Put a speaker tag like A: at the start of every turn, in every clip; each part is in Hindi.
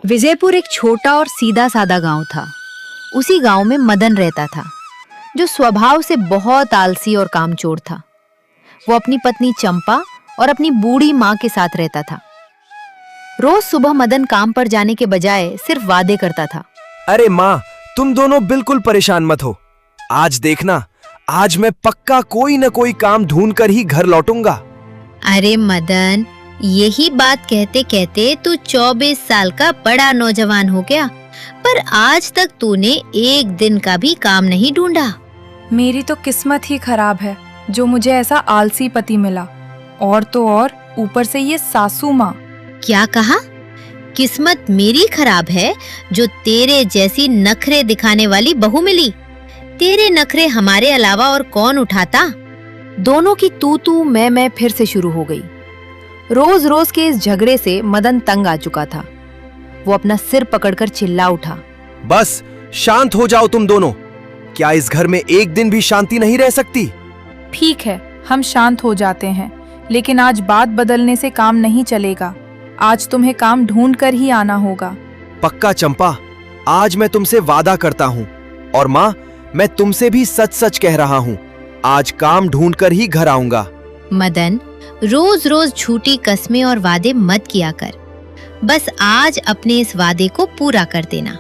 A: विजयपुर एक छोटा और सीधा सादा गांव था। उसी गांव में मदन रहता था, जो स्वभाव से बहुत आलसी और कामचोर था। वो अपनी पत्नी चंपा और अपनी बूढ़ी माँ के साथ रहता था। रोज सुबह मदन काम पर जाने के बजाय सिर्फ वादे करता था।
B: अरे माँ, तुम दोनों बिल्कुल परेशान मत हो। आज देखना, आज मैं पक्का कोई न कोई काम ढूंढ कर ही घर लौटूंगा।
A: अरे मदन, यही बात कहते कहते तू 24 साल का बड़ा नौजवान हो गया, पर आज तक तूने एक दिन का भी काम नहीं ढूंढा।
C: मेरी तो किस्मत ही खराब है जो मुझे ऐसा आलसी पति मिला, और तो और ऊपर से ये सासू माँ।
A: क्या कहा? किस्मत मेरी खराब है जो तेरे जैसी नखरे दिखाने वाली बहू मिली। तेरे नखरे हमारे अलावा और कौन उठाता? दोनों की तू तू मैं फिर से शुरू हो गई। रोज रोज के इस झगड़े से मदन तंग आ चुका था। वो अपना सिर पकड़कर चिल्ला उठा।
B: बस शांत हो जाओ तुम दोनों। क्या इस घर में एक दिन भी शांति नहीं रह सकती?
C: ठीक है, हम शांत हो जाते हैं, लेकिन आज बात बदलने से काम नहीं चलेगा। आज तुम्हें काम ढूंढ कर ही आना होगा।
B: पक्का चंपा, आज मैं तुमसे वादा करता हूँ। और माँ, मैं तुमसे भी सच सच कह रहा हूँ, आज काम ढूंढ कर ही घर आऊंगा।
A: मदन, रोज रोज झूठी कस्में और वादे मत किया कर। बस आज अपने इस वादे को पूरा कर देना।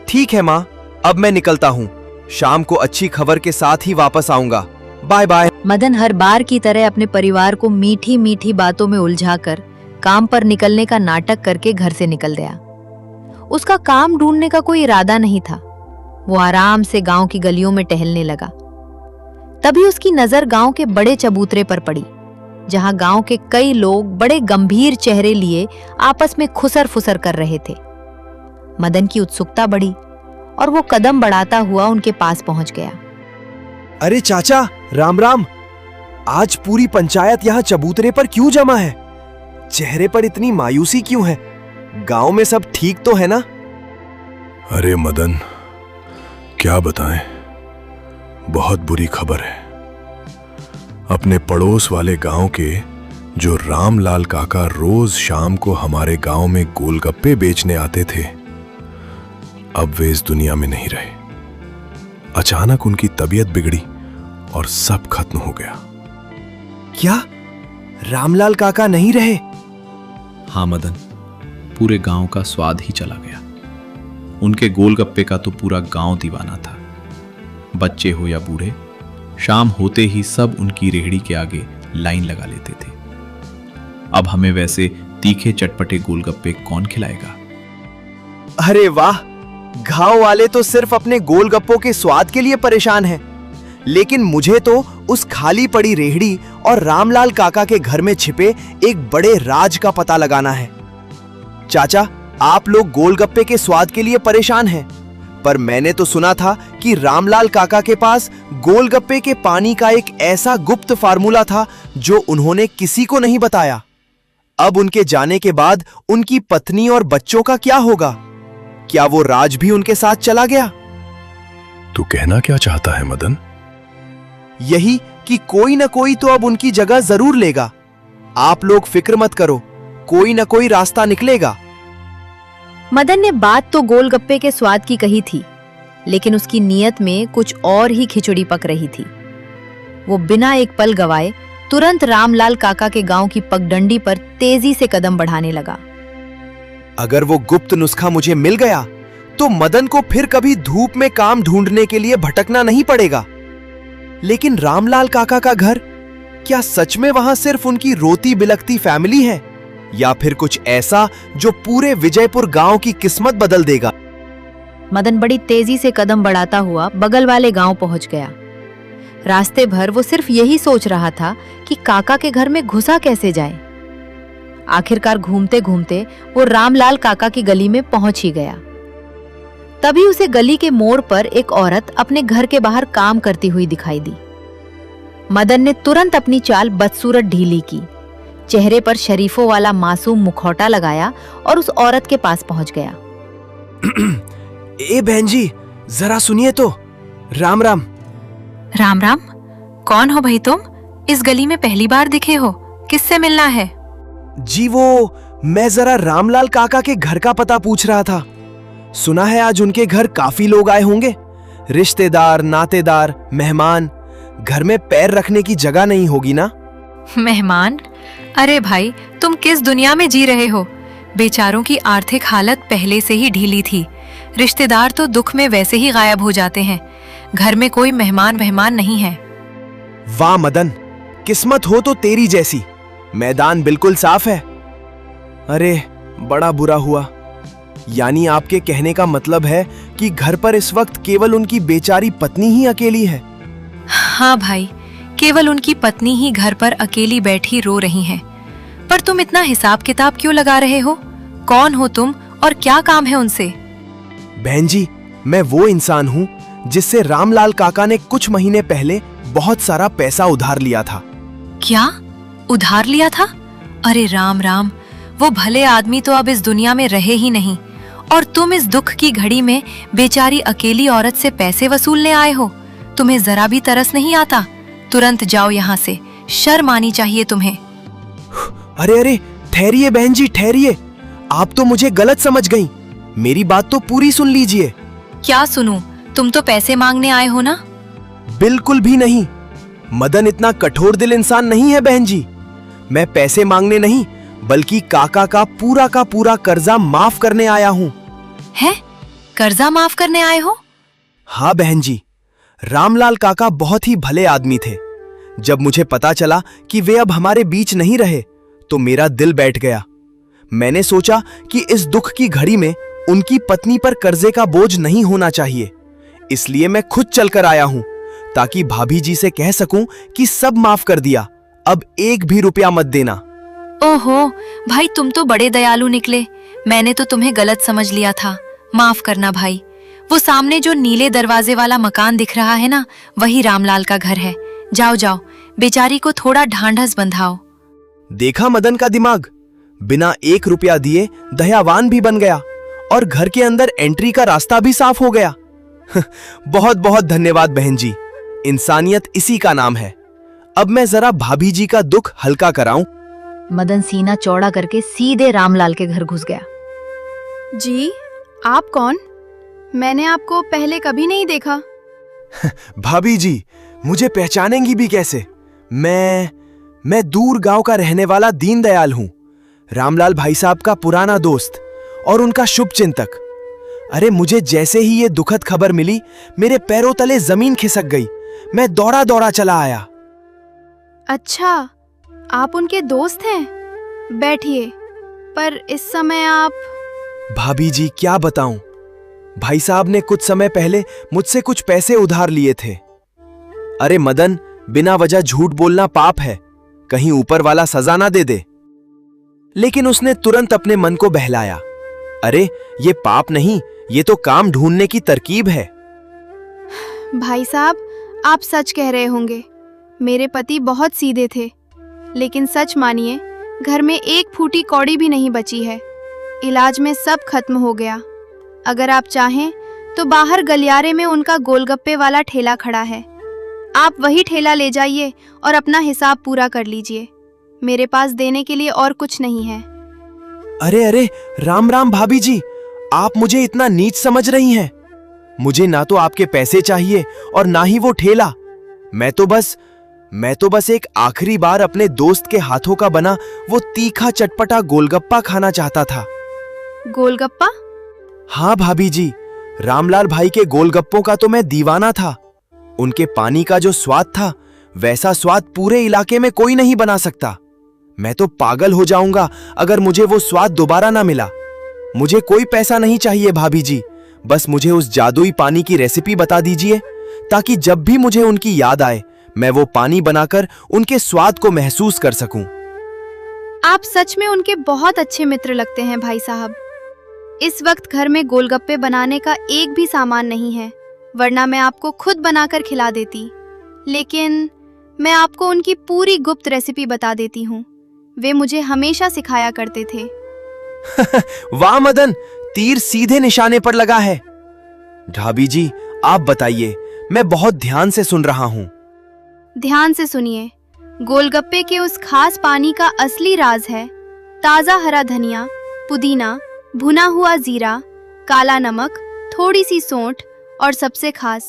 B: ठीक है माँ, अब मैं निकलता हूँ। शाम को अच्छी खबर के साथ ही वापस आऊंगा। Bye bye.
A: मदन हर बार की तरह अपने परिवार को मीठी मीठी बातों में उलझाकर काम पर निकलने का नाटक करके घर से निकल गया। उसका काम ढूंढने का कोई इरादा नहीं था। वो आराम से गांव की गलियों में टहलने लगा। तभी उसकी नजर गांव के बड़े चबूतरे पर पड़ी, जहां गांव के कई लोग बड़े गंभीर चेहरे लिए आपस में खुसर फुसर कर रहे थे। मदन की उत्सुकता बढ़ी और वो कदम बढ़ाता हुआ उनके पास पहुंच गया।
B: अरे चाचा, राम राम। आज पूरी पंचायत यहाँ चबूतरे पर क्यों जमा है? चेहरे पर इतनी मायूसी क्यों है? गांव में सब ठीक तो है ना?
D: अरे मदन, क्या बताएं, बहुत बुरी खबर है। अपने पड़ोस वाले गांव के जो रामलाल काका रोज शाम को हमारे गांव में गोलगप्पे बेचने आते थे, अब वे इस दुनिया में नहीं रहे। अचानक उनकी तबीयत बिगड़ी और सब खत्म हो गया।
B: क्या रामलाल काका नहीं रहे?
E: हाँ मदन, पूरे गांव का स्वाद ही चला गया। उनके गोलगप्पे का तो पूरा गांव दीवाना था। बच्चे हो या बूढ़े, शाम होते ही सब उनकी रेहड़ी के आगे लाइन लगा लेते थे। अब हमें वैसे तीखे चटपटे गोलगप्पे कौन खिलाएगा?
B: अरे वाह, गांव वाले तो सिर्फ अपने गोलगप्पों के स्वाद के लिए परेशान हैं, लेकिन मुझे तो उस खाली पड़ी रेहड़ी और रामलाल काका के घर में छिपे एक बड़े राज का पता लगाना है। चाचा, आप लोग गोलगप्पे के स्वाद के लिए परेशान हैं, पर मैंने तो सुना था कि रामलाल काका के पास गोलगप्पे के पानी का एक ऐसा गुप्त फार्मूला था जो उन्होंने किसी को नहीं बताया। अब उनके जाने के बाद उनकी पत्नी और बच्चों का क्या होगा? क्या वो राज भी उनके साथ चला गया?
D: तू कहना क्या चाहता है मदन?
B: यही कि कोई न कोई तो अब उनकी जगह जरूर लेगा। आप लोग फिक्र मत करो, कोई न कोई रास्ता निकलेगा।
A: मदन ने बात तो गोलगप्पे के स्वाद की कही थी, लेकिन उसकी नीयत में कुछ और ही खिचड़ी पक रही थी। वो बिना एक पल गवाए तुरंत रामलाल काका के गांव की पगडंडी पर तेजी से कदम बढ़ाने लगा।
B: अगर वो गुप्त नुस्खा मुझे मिल गया तो मदन को फिर कभी धूप में काम ढूंढने के लिए भटकना नहीं पड़ेगा। लेकिन रामलाल काका का घर, क्या सच में वहां सिर्फ उनकी रोती बिलखती फैमिली है, या फिर कुछ ऐसा जो पूरे विजयपुर गांव की किस्मत बदल देगा?
A: मदन बड़ी तेजी से कदम बढ़ाता हुआ बगल वाले गांव पहुंच गया। रास्ते भर वो सिर्फ यही सोच रहा था कि काका के घर में घुसा कैसे जाए। आखिरकार घूमते घूमते वो रामलाल काका की गली में पहुंच ही गया। तभी उसे गली के मोड़ पर एक औरत अपने घर के बाहर काम करती हुई दिखाई दी। मदन ने तुरंत अपनी चाल बदसूरत ढीली की, चेहरे पर शरीफों वाला मासूम मुखौटा लगाया और उस औरत के पास पहुंच गया।
B: ए बहन जी, जरा सुनिए तो। राम राम।
C: राम राम। कौन हो भाई तुम? इस गली में पहली बार दिखे हो, किससे मिलना है?
B: जी वो मैं जरा रामलाल काका के घर का पता पूछ रहा था। सुना है आज उनके घर काफी लोग आए होंगे, रिश्तेदार, नातेदार, मेहमान। घर में पैर रखने की जगह नहीं होगी ना?
A: मेहमान? अरे भाई, तुम किस दुनिया में जी रहे हो? बेचारों की आर्थिक हालत पहले से ही ढीली थी। रिश्तेदार तो दुख में वैसे ही गायब हो जाते हैं। घर में कोई मेहमान नहीं है।
B: वाह मदन, किस्मत हो तो तेरी जैसी। मैदान बिल्कुल साफ है। अरे बड़ा बुरा हुआ। यानी आपके कहने का मतलब है कि घर पर इस वक्त केवल उनकी बेचारी पत्नी ही अकेली है?
A: हाँ भाई, केवल उनकी पत्नी ही घर पर अकेली बैठी रो रही हैं। पर तुम इतना हिसाब किताब क्यों लगा रहे हो? कौन हो तुम और क्या काम है उनसे?
B: बहन जी, मैं वो इंसान हूँ जिससे रामलाल काका ने कुछ महीने पहले बहुत सारा पैसा उधार लिया था।
A: क्या उधार लिया था? अरे राम राम, वो भले आदमी तो अब इस दुनिया में रहे ही नहीं, और तुम इस दुख की घड़ी में बेचारी अकेली औरत से पैसे वसूलने आए हो। तुम्हें जरा भी तरस नहीं आता? तुरंत जाओ यहाँ से, शर्म आनी चाहिए तुम्हें।
B: अरे अरे, ठहरिए बहन जी, ठहरिए। आप तो मुझे गलत समझ गईं। मेरी बात तो पूरी सुन लीजिए।
A: क्या सुनूं? तुम तो पैसे मांगने आए हो ना?
B: बिल्कुल भी नहीं। मदन इतना कठोर दिल इंसान नहीं है बहन जी। मैं पैसे मांगने नहीं, बल्कि काका का पूरा कर्जा माफ करने आया हूँ।
A: है? कर्जा माफ करने आए हो?
B: हाँ बहन जी, रामलाल काका बहुत ही भले आदमी थे। जब मुझे पता चला कि वे अब हमारे बीच नहीं रहे, तो मेरा दिल बैठ गया। मैंने सोचा कि इस दुख की घड़ी में उनकी पत्नी पर कर्जे का बोझ नहीं होना चाहिए। इसलिए मैं खुद चलकर आया हूं, ताकि भाभी जी से कह सकूं कि सब माफ कर दिया, अब एक भी रुपया मत देना।
A: ओहो भाई, तुम तो बड़े दयालु निकले। मैंने तो तुम्हें गलत समझ लिया था। माफ करना भाई। वो सामने जो नीले दरवाजे वाला मकान दिख रहा है ना, वही रामलाल का घर है। जाओ जाओ, बेचारी को थोड़ा ढांढस बंधाओ।
B: देखा मदन का दिमाग? बिना एक रुपया दिए दयावान भी बन गया, और घर के अंदर एंट्री का रास्ता भी साफ हो गया। बहुत बहुत धन्यवाद बहन जी। इंसानियत इसी का नाम है। अब मैं जरा भाभी जी का दुख हल्का कराऊं।
A: मदन सीना चौड़ा करके सीधे रामलाल के घर घुस गया।
F: जी, आप कौन? मैंने आपको पहले कभी नहीं देखा।
B: भाभी जी, मुझे पहचानेंगी भी कैसे? मैं दूर गांव का रहने वाला दीनदयाल हूं, रामलाल भाई साहब का पुराना दोस्त और उनका शुभ चिंतक। अरे मुझे जैसे ही ये दुखद खबर मिली, मेरे पैरों तले जमीन खिसक गई। मैं दौड़ा दौड़ा चला आया।
F: अच्छा, आप उनके दोस्त हैं? बैठिए। पर इस समय आप...
B: भाभी जी क्या बताऊं, भाई साहब ने कुछ समय पहले मुझसे कुछ पैसे उधार लिए थे। अरे मदन, बिना वजह झूठ बोलना पाप है, कहीं ऊपर वाला सजा ना दे दे। लेकिन उसने तुरंत अपने मन को बहलाया। अरे ये पाप नहीं, ये तो काम ढूंढने की तरकीब है।
F: भाई साहब, आप सच कह रहे होंगे। मेरे पति बहुत सीधे थे, लेकिन सच मानिए, घर में एक फूटी कौड़ी भी नहीं बची है। इलाज में सब खत्म हो गया। अगर आप चाहें तो बाहर गलियारे में उनका गोलगप्पे वाला ठेला खड़ा है। आप वही ठेला ले जाइए और अपना हिसाब पूरा कर लीजिए। मेरे पास देने के लिए और कुछ नहीं है।
B: अरे अरे, राम राम भाभी जी, आप मुझे इतना नीच समझ रही हैं? मुझे ना तो आपके पैसे चाहिए और ना ही वो ठेला। मैं तो बस एक आखिरी बार अपने दोस्त के हाथों का बना वो तीखा चटपटा गोलगप्पा खाना चाहता था।
F: गोलगप्पा?
B: हाँ भाभी जी, रामलाल भाई के गोलगप्पों का तो मैं दीवाना था। उनके पानी का जो स्वाद था, वैसा स्वाद पूरे इलाके में कोई नहीं बना सकता। मैं तो पागल हो जाऊंगा अगर मुझे वो स्वाद दोबारा ना मिला। मुझे कोई पैसा नहीं चाहिए भाभी जी, बस मुझे उस जादुई पानी की रेसिपी बता दीजिए, ताकि जब भी मुझे उनकी याद आए, मैं वो पानी बनाकर उनके स्वाद को महसूस कर सकूं।
F: आप सच में उनके बहुत अच्छे मित्र लगते हैं भाई साहब। इस वक्त घर में गोलगप्पे बनाने का एक भी सामान नहीं है, वरना मैं आपको खुद बनाकर खिला देती। लेकिन मैं आपको उनकी पूरी गुप्त रेसिपी बता देती हूँ। वे मुझे हमेशा सिखाया करते थे।
B: वाह मदन, तीर सीधे निशाने पर लगा है। भाभी जी आप बताइए, मैं बहुत ध्यान से सुन रहा हूँ।
F: ध्यान से सुनिए। गोलगप्पे के उस खास पानी का असली राज है ताज़ा हरा धनिया, पुदीना, भुना हुआ जीरा, काला नमक, थोड़ी सी सौंठ और सबसे खास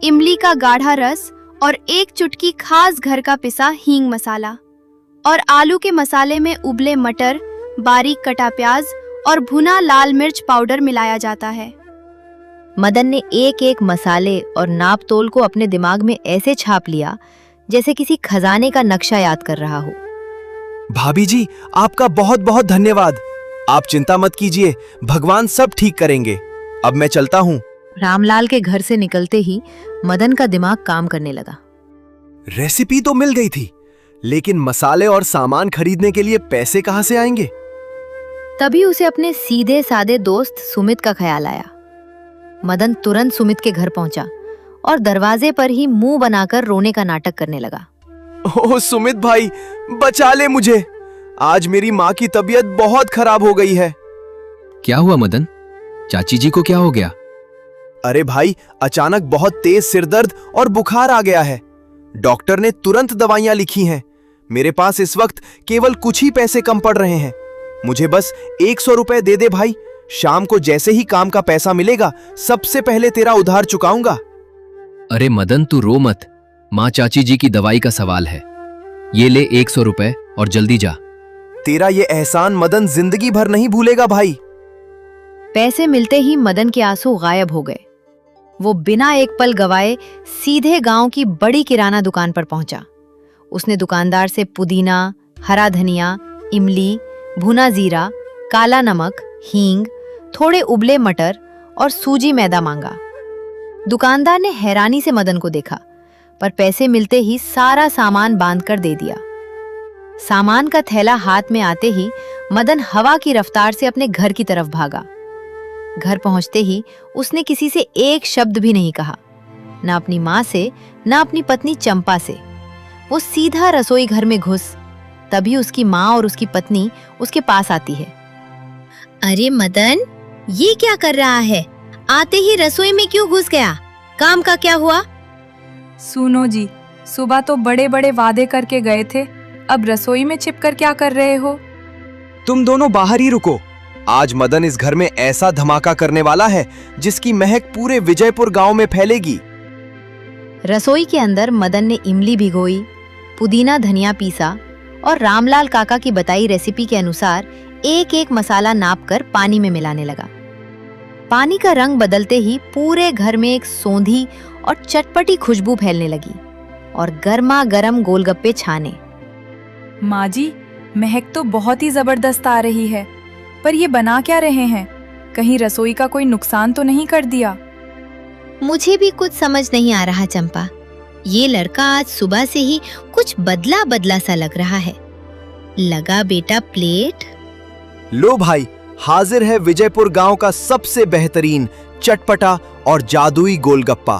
F: इमली का गाढ़ा रस और एक चुटकी खास घर का पिसा हींग मसाला। और आलू के मसाले में उबले मटर, बारीक कटा प्याज और भुना लाल मिर्च पाउडर मिलाया जाता है।
A: मदन ने एक एक मसाले और नाप तोल को अपने दिमाग में ऐसे छाप लिया जैसे किसी खजाने का नक्शा याद कर रहा हो।
B: भाभी जी, आपका बहुत बहुत धन्यवाद। आप चिंता मत कीजिए, भगवान सब ठीक करेंगे। अब मैं चलता हूँ।
A: रामलाल के घर से निकलते ही मदन का दिमाग काम करने लगा।
B: रेसिपी तो मिल गई थी, लेकिन मसाले और सामान खरीदने के लिए पैसे कहाँ से आएंगे?
A: तभी उसे अपने सीधे सादे दोस्त सुमित का ख्याल आया। मदन तुरंत सुमित के घर पहुंचा और दरवाजे पर ही मुंह बनाकर रोने का नाटक करने लगा।
B: ओह सुमित भाई, बचा ले मुझे। आज मेरी माँ की तबीयत बहुत खराब हो गई है।
G: क्या हुआ मदन? चाची जी को क्या हो गया?
B: अरे भाई, अचानक बहुत तेज सिरदर्द और बुखार आ गया है। डॉक्टर ने तुरंत दवाइयां लिखी हैं। मेरे पास इस वक्त केवल कुछ ही पैसे कम पड़ रहे हैं। मुझे बस 100 रुपए दे दे भाई। शाम को जैसे ही काम का पैसा मिलेगा, सबसे पहले तेरा उधार चुकाऊंगा।
G: अरे मदन, तू रो मत। माँ चाची जी की दवाई का सवाल है। ये ले 100 रुपए और जल्दी जा।
B: तेरा ये एहसान मदन जिंदगी भर नहीं भूलेगा भाई।
A: पैसे मिलते ही मदन के आंसू गायब हो गए। वो बिना एक पल गवाए सीधे गांव की बड़ी किराना दुकान पर पहुंचा। उसने दुकानदार से पुदीना, हरा धनिया, इमली, भुना जीरा, काला नमक, हींग, थोड़े उबले मटर और सूजी मैदा मांगा। दुकानदार ने हैरानी से मदन को देखा, पर पैसे मिलते ही सारा सामान बांधकर दे दिया। सामान का थैला हाथ में आते ही मदन हवा की रफ्तार से अपने घर की तरफ भागा। घर पहुंचते ही उसने किसी से एक शब्द भी नहीं कहा, न अपनी माँ से, न अपनी पत्नी चंपा से। वो सीधा रसोई घर में घुस। तभी उसकी माँ और उसकी पत्नी उसके पास आती है।
H: अरे मदन, ये क्या कर रहा है? आते ही रसोई में क्यों घुस गया? काम का क्या हुआ?
C: सुनो जी, सुबह तो बड़े बड़े वादे करके गए थे, अब रसोई में छिपकर क्या कर रहे हो?
B: तुम दोनों बाहर ही रुको। आज मदन इस घर में ऐसा धमाका करने वाला है जिसकी महक पूरे विजयपुर गांव में फैलेगी।
A: रसोई के अंदर मदन ने इमली भिगोई, पुदीना धनिया पीसा और रामलाल काका की बताई रेसिपी के अनुसार एक एक मसाला नापकर पानी में मिलाने लगा। पानी का रंग बदलते ही पूरे घर में एक सौंधी और चटपटी खुशबू फैलने लगी और गर्मा गर्म गोलगप्पे छाने।
C: माँ जी, महक तो बहुत ही जबरदस्त आ रही है, पर ये बना क्या रहे हैं? कहीं रसोई का कोई नुकसान तो नहीं कर दिया?
H: मुझे भी कुछ समझ नहीं आ रहा चंपा। ये लड़का आज सुबह से ही कुछ बदला बदला सा लग रहा है। लगा बेटा प्लेट।
B: लो भाई, हाजिर है विजयपुर गांव का सबसे बेहतरीन, चटपटा और जादुई गोलगप्पा।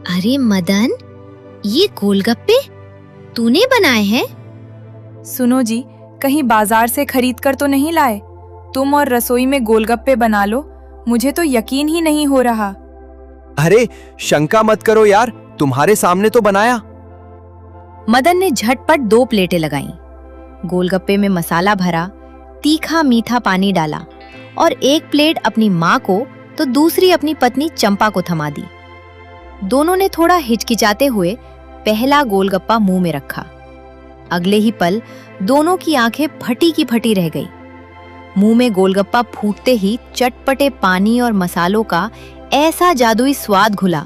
H: अरे मदन, ये गोलगप्पे तूने बनाए हैं?
C: सुनो जी, कहीं बाजार से खरीद कर तो नहीं लाए? तुम और रसोई में गोलगप्पे बना लो, मुझे तो यकीन ही नहीं हो रहा।
B: अरे शंका मत करो यार, तुम्हारे सामने तो बनाया।
A: मदन ने झटपट 2 प्लेटें लगाईं। गोलगप्पे में मसाला भरा, तीखा मीठा पानी डाला और एक प्लेट अपनी माँ को तो दूसरी अपनी पत्नी चंपा को थमा दी। दोनों ने थोड़ा हिचकिचाते हुए पहला गोलगप्पा मुंह में रखा। अगले ही पल दोनों की आंखें फटी की फटी रह गई। मुंह में गोलगप्पा फूटते ही चटपटे पानी और मसालों का ऐसा जादुई स्वाद घुला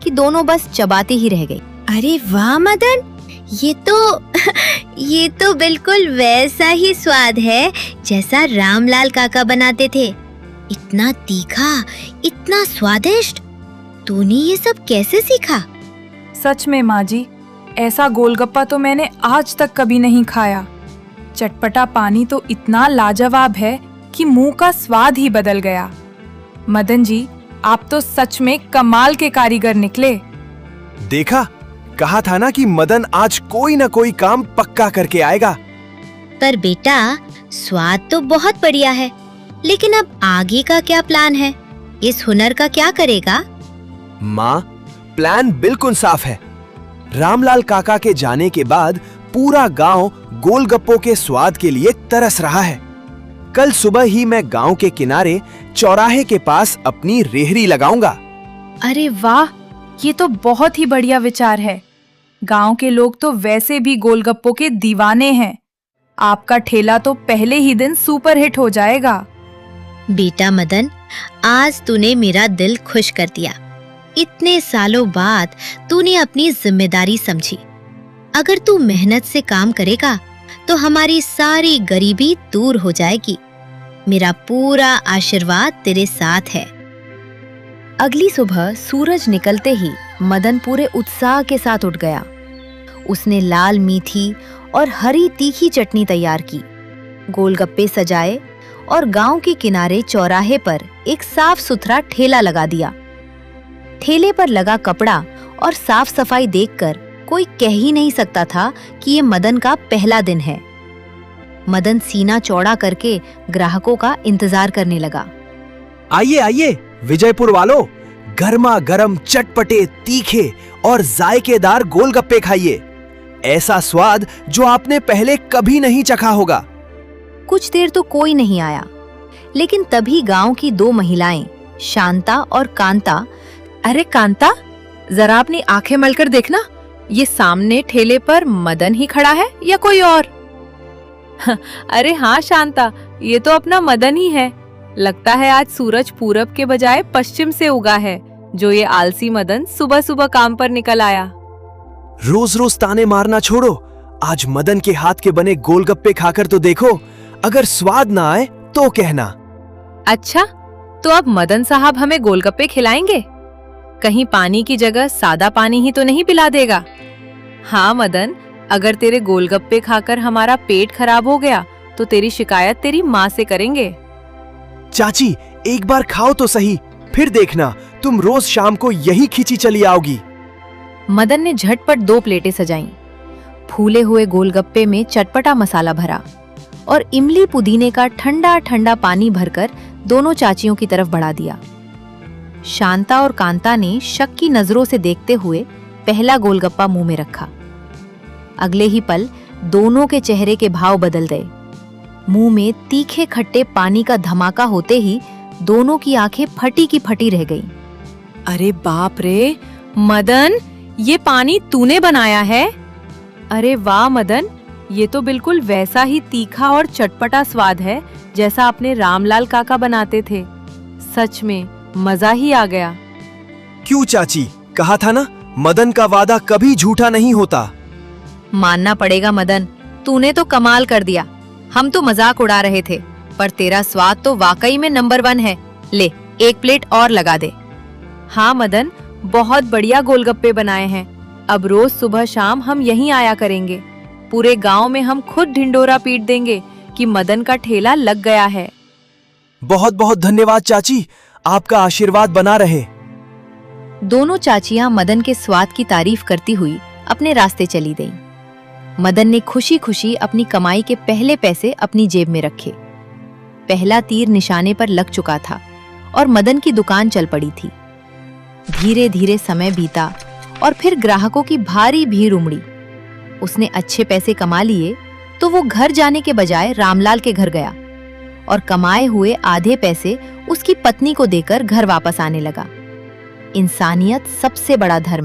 A: कि दोनों बस चबाती ही रह गई।
H: अरे वाह मदन, ये तो बिल्कुल वैसा ही स्वाद है जैसा रामलाल काका बनाते थे। इतना तीखा, इतना स्वादिष्ट। तूने ये सब कैसे सीखा?
C: सच में माँ जी, ऐसा गोलगप्पा तो मैंने आज तक कभी नहीं खाया। चटपटा पानी तो इतना लाजवाब है कि मुंह का स्वाद ही बदल गया। मदन जी, आप तो सच में कमाल के कारीगर निकले।
B: देखा, कहा था ना कि मदन आज कोई ना कोई काम पक्का करके आएगा।
H: पर बेटा, स्वाद तो बहुत बढ़िया है, लेकिन अब आगे का क्या प्लान है? इस हुनर का क्या करेगा?
B: माँ, प्लान बिल्कुल साफ है। रामलाल काका के जाने के बाद पूरा गांव गोलगप्पों के स्वाद के लिए तरस रहा है। कल सुबह ही मैं गांव के किनारे चौराहे के पास अपनी रेहड़ी लगाऊंगा।
C: अरे वाह, ये तो बहुत ही बढ़िया विचार है। गांव के लोग तो वैसे भी गोलगप्पों के दीवाने हैं। आपका ठेला तो पहले ही दिन सुपर हिट हो जाएगा।
H: बेटा मदन, आज तूने मेरा दिल खुश कर दिया। इतने सालों बाद तूने अपनी जिम्मेदारी समझी। अगर तू मेहनत से काम करेगा तो हमारी सारी गरीबी दूर हो जाएगी। मेरा पूरा आशीर्वाद तेरे साथ है।
A: अगली सुबह सूरज निकलते ही मदन पूरे उत्साह के साथ उठ गया। उसने लाल मीठी और हरी तीखी चटनी तैयार की, गोलगप्पे सजाए और गांव के किनारे चौराहे पर एक साफ सुथरा ठेला लगा दिया। ठेले पर लगा कपड़ा और साफ सफाई देखकर कोई कह ही नहीं सकता था कि ये मदन का पहला दिन है। मदन सीना चौड़ा करके ग्राहकों का इंतजार करने लगा।
B: आइए आइए विजयपुर वालों, गर्मा गर्म चटपटे तीखे और जायकेदार गोलगप्पे खाइए। ऐसा स्वाद जो आपने पहले कभी नहीं चखा होगा।
A: कुछ देर तो कोई नहीं आया, लेकिन तभी गांव की दो महिलाएं शांता और कांता।
C: अरे कांता, जरा अपनी आंखें मलकर देखना, ये सामने ठेले पर मदन ही खड़ा है या कोई और? अरे हाँ शांता, ये तो अपना मदन ही है। लगता है आज सूरज पूरब के बजाय पश्चिम से उगा है, जो ये आलसी मदन सुबह सुबह काम पर निकल आया।
B: रोज रोज ताने मारना छोड़ो, आज मदन के हाथ के बने गोलगप्पे खाकर तो देखो। अगर स्वाद ना आए तो कहना।
C: अच्छा, तो अब मदन साहब हमें गोलगप्पे खिलाएंगे? कहीं पानी की जगह सादा पानी ही तो नहीं पिला देगा? हाँ मदन, अगर तेरे गोलगप्पे खाकर हमारा पेट खराब हो गया तो तेरी शिकायत तेरी माँ से करेंगे।
B: चाची, एक बार खाओ तो सही, फिर देखना तुम रोज शाम को यही खींची चली आओगी।
A: मदन ने झटपट 2 प्लेटें सजाईं। फूले हुए गोलगप्पे में चटपटा मसाला भरा और इमली पुदीने का ठंडा ठंडा पानी भरकर दोनों चाचियों की तरफ बढ़ा दिया। शांता और कांता ने शक की नजरों से देखते हुए पहला गोलगप्पा मुंह में रखा। अगले ही पल दोनों के चेहरे के भाव बदल गए। मुंह में तीखे खट्टे पानी का धमाका होते ही दोनों की आंखें फटी की फटी रह गईं।
C: अरे बाप रे मदन, ये पानी तूने बनाया है? अरे वाह मदन, ये तो बिल्कुल वैसा ही तीखा और चटपटा स्वाद है जैसा अपने रामलाल काका बनाते थे। सच में मजा ही आ गया।
B: क्यों चाची, कहा था ना, मदन का वादा कभी झूठा नहीं होता।
A: मानना पड़ेगा मदन, तूने तो कमाल कर दिया। हम तो मजाक उड़ा रहे थे, पर तेरा स्वाद तो वाकई में नंबर 1 है। ले, 1 प्लेट और लगा दे।
C: हाँ मदन, बहुत बढ़िया गोलगप्पे बनाए हैं। अब रोज सुबह शाम हम यहीं आया करेंगे। पूरे गांव में हम खुद ढिंडोरा पीट देंगे कि मदन का ठेला लग गया है।
B: बहुत बहुत धन्यवाद चाची, आपका आशीर्वाद बना रहे।
A: दोनों चाचियां मदन के स्वाद की तारीफ करती हुई अपने रास्ते चली गईं। मदन ने खुशी खुशी अपनी कमाई के पहले पैसे अपनी जेब में रखे। पहला तीर निशाने पर लग चुका था और मदन की दुकान चल पड़ी थी। धीरे धीरे समय बीता और फिर ग्राहकों की भारी भीड़ उमड़ी। उसने अच्छे पैसे कमा लिए तो वो घर जाने के बजाय रामलाल के घर गया और कमाए हुए आधे पैसे उसकी पत्नी को देकर घर वापस आने लगा। इंसानियत सबसे बड़ा धर्म